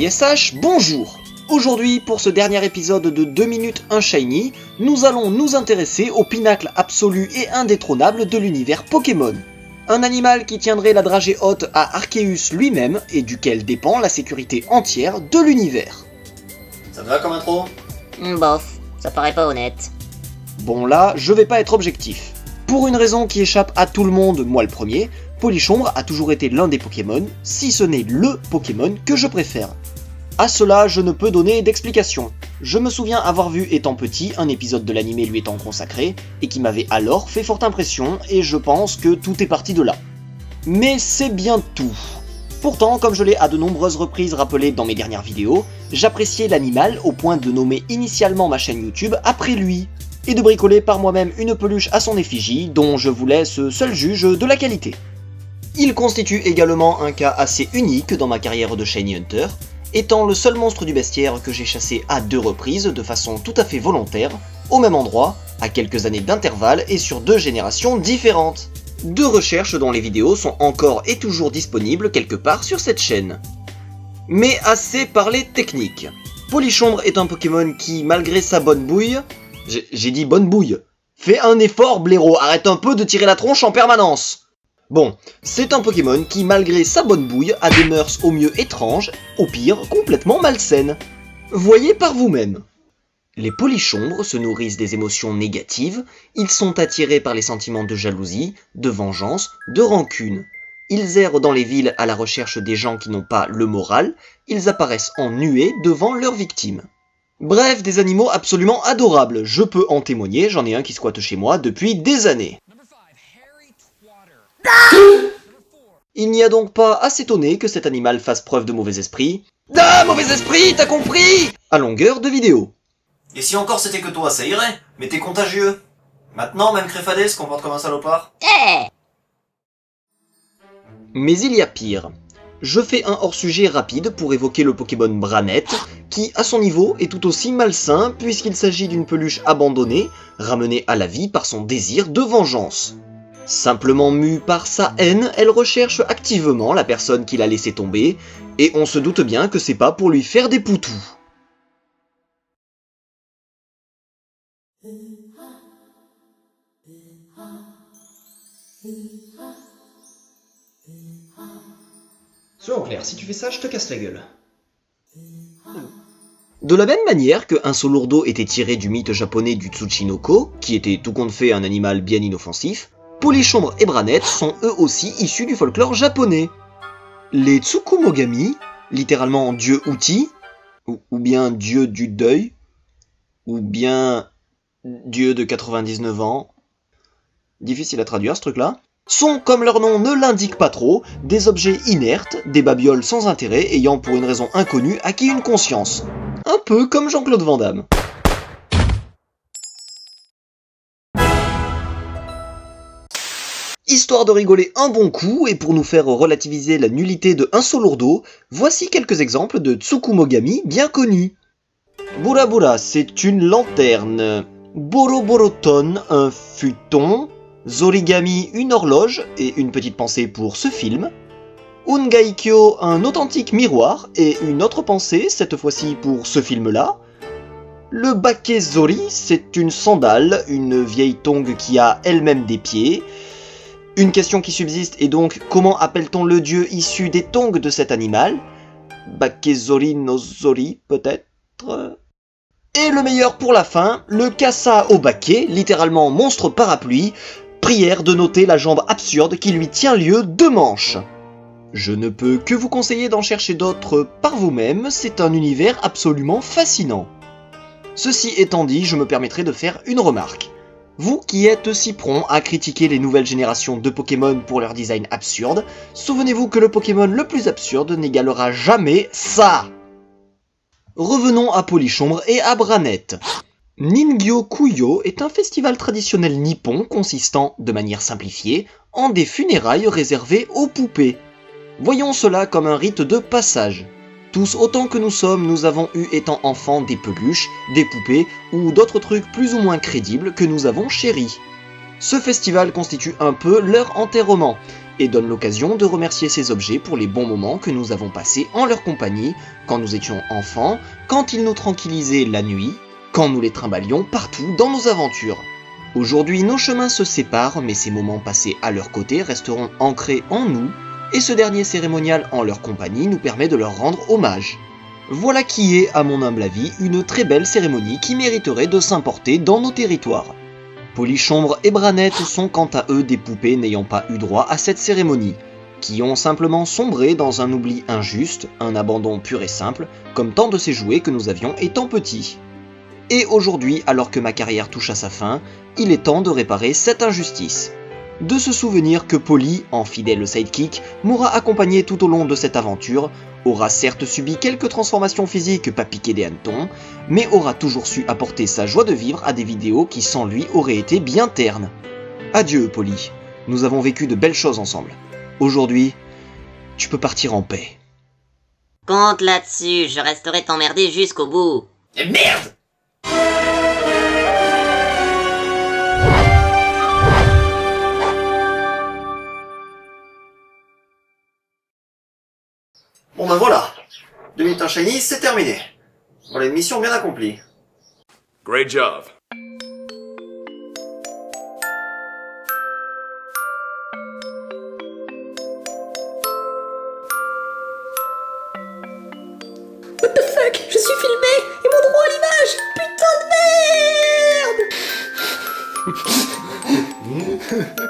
PSH, bonjour! Aujourd'hui, pour ce dernier épisode de 2 minutes un shiny, nous allons nous intéresser au pinacle absolu et indétrônable de l'univers Pokémon. Un animal qui tiendrait la dragée haute à Arceus lui-même et duquel dépend la sécurité entière de l'univers. Ça te va comme intro? Bof, ça paraît pas honnête. Bon là, je vais pas être objectif. Pour une raison qui échappe à tout le monde, moi le premier, Polichombre a toujours été l'un des Pokémon, si ce n'est LE Pokémon que je préfère. À cela, je ne peux donner d'explication. Je me souviens avoir vu étant petit un épisode de l'anime lui étant consacré, et qui m'avait alors fait forte impression, et je pense que tout est parti de là. Mais c'est bien tout. Pourtant, comme je l'ai à de nombreuses reprises rappelé dans mes dernières vidéos, j'appréciais l'animal au point de nommer initialement ma chaîne YouTube après lui, et de bricoler par moi-même une peluche à son effigie, dont je vous laisse seul juge de la qualité. Il constitue également un cas assez unique dans ma carrière de Shiny Hunter, étant le seul monstre du bestiaire que j'ai chassé à 2 reprises de façon tout à fait volontaire, au même endroit, à quelques années d'intervalle et sur 2 générations différentes. 2 recherches dont les vidéos sont encore et toujours disponibles quelque part sur cette chaîne. Mais assez parlé technique. Polichombre est un Pokémon qui, malgré sa bonne bouille... J'ai dit bonne bouille. Fais un effort, blaireau, arrête un peu de tirer la tronche en permanence. Bon, c'est un Pokémon qui, malgré sa bonne bouille, a des mœurs au mieux étranges, au pire complètement malsaines. Voyez par vous-même. Les Polichombres se nourrissent des émotions négatives, ils sont attirés par les sentiments de jalousie, de vengeance, de rancune. Ils errent dans les villes à la recherche des gens qui n'ont pas le moral, ils apparaissent en nuée devant leurs victimes. Bref, des animaux absolument adorables, je peux en témoigner, j'en ai un qui squatte chez moi depuis des années. Il n'y a donc pas à s'étonner que cet animal fasse preuve de mauvais esprit. Ah, mauvais esprit, t'as compris? À longueur de vidéo. Et si encore c'était que toi, ça irait, mais t'es contagieux. Maintenant, même Créfadé se comporte comme un salopard. Mais il y a pire. Je fais un hors-sujet rapide pour évoquer le Pokémon Branette, qui, à son niveau, est tout aussi malsain puisqu'il s'agit d'une peluche abandonnée, ramenée à la vie par son désir de vengeance. Simplement mue par sa haine, elle recherche activement la personne qui l'a laissé tomber, et on se doute bien que c'est pas pour lui faire des poutous. Soyons clairs, si tu fais ça, je te casse la gueule. De la même manière que un Solourdo était tiré du mythe japonais du Tsuchinoko, qui était tout compte fait un animal bien inoffensif, Polichombre et Branette sont eux aussi issus du folklore japonais. Les Tsukumogami, littéralement dieu-outil, ou bien dieu du deuil, ou bien dieu de 99 ans, difficile à traduire ce truc-là, sont, comme leur nom ne l'indique pas trop, des objets inertes, des babioles sans intérêt ayant pour une raison inconnue acquis une conscience. Un peu comme Jean-Claude Van Damme. Histoire de rigoler un bon coup, et pour nous faire relativiser la nullité de un Solourdo, voici quelques exemples de Tsukumogami bien connus. Burabura, c'est une lanterne. Boroboroton, un futon. Zorigami, une horloge, et une petite pensée pour ce film. Ungaikyo, un authentique miroir, et une autre pensée, cette fois-ci pour ce film-là. Le Bakezori, c'est une sandale, une vieille tongue qui a elle-même des pieds. Une question qui subsiste est donc, comment appelle-t-on le dieu issu des tongs de cet animal? Bakezori no Zori, peut-être? Et le meilleur pour la fin, le Kasa Obake, littéralement monstre parapluie, prière de noter la jambe absurde qui lui tient lieu de manches. Je ne peux que vous conseiller d'en chercher d'autres par vous-même, c'est un univers absolument fascinant. Ceci étant dit, je me permettrai de faire une remarque. Vous qui êtes si prompt à critiquer les nouvelles générations de Pokémon pour leur design absurde, souvenez-vous que le Pokémon le plus absurde n'égalera jamais ça. Revenons à Polichombre et à Branette. Ningyo-Kuyo est un festival traditionnel nippon consistant, de manière simplifiée, en des funérailles réservées aux poupées. Voyons cela comme un rite de passage. Tous autant que nous sommes, nous avons eu étant enfants des peluches, des poupées ou d'autres trucs plus ou moins crédibles que nous avons chéris. Ce festival constitue un peu leur enterrement. et donne l'occasion de remercier ces objets pour les bons moments que nous avons passés en leur compagnie, quand nous étions enfants, quand ils nous tranquillisaient la nuit, quand nous les trimballions partout dans nos aventures. Aujourd'hui, nos chemins se séparent, mais ces moments passés à leur côté resteront ancrés en nous, et ce dernier cérémonial en leur compagnie nous permet de leur rendre hommage. Voilà qui est, à mon humble avis, une très belle cérémonie qui mériterait de s'importer dans nos territoires. Polichombre et Branette sont quant à eux des poupées n'ayant pas eu droit à cette cérémonie, qui ont simplement sombré dans un oubli injuste, un abandon pur et simple, comme tant de ces jouets que nous avions étant petits. Et aujourd'hui, alors que ma carrière touche à sa fin, il est temps de réparer cette injustice. De se souvenir que Polly, en fidèle sidekick, m'aura accompagné tout au long de cette aventure, aura certes subi quelques transformations physiques pas piquées des hannetons, mais aura toujours su apporter sa joie de vivre à des vidéos qui sans lui auraient été bien ternes. Adieu Polly, nous avons vécu de belles choses ensemble. Aujourd'hui, tu peux partir en paix. Compte là-dessus, je resterai t'emmerder jusqu'au bout. Et merde! Bon ben voilà, 2 minutes en shiny, c'est terminé. Voilà une mission bien accomplie. Great job. What the fuck? Je suis filmé et mon droit à l'image. Putain de merde.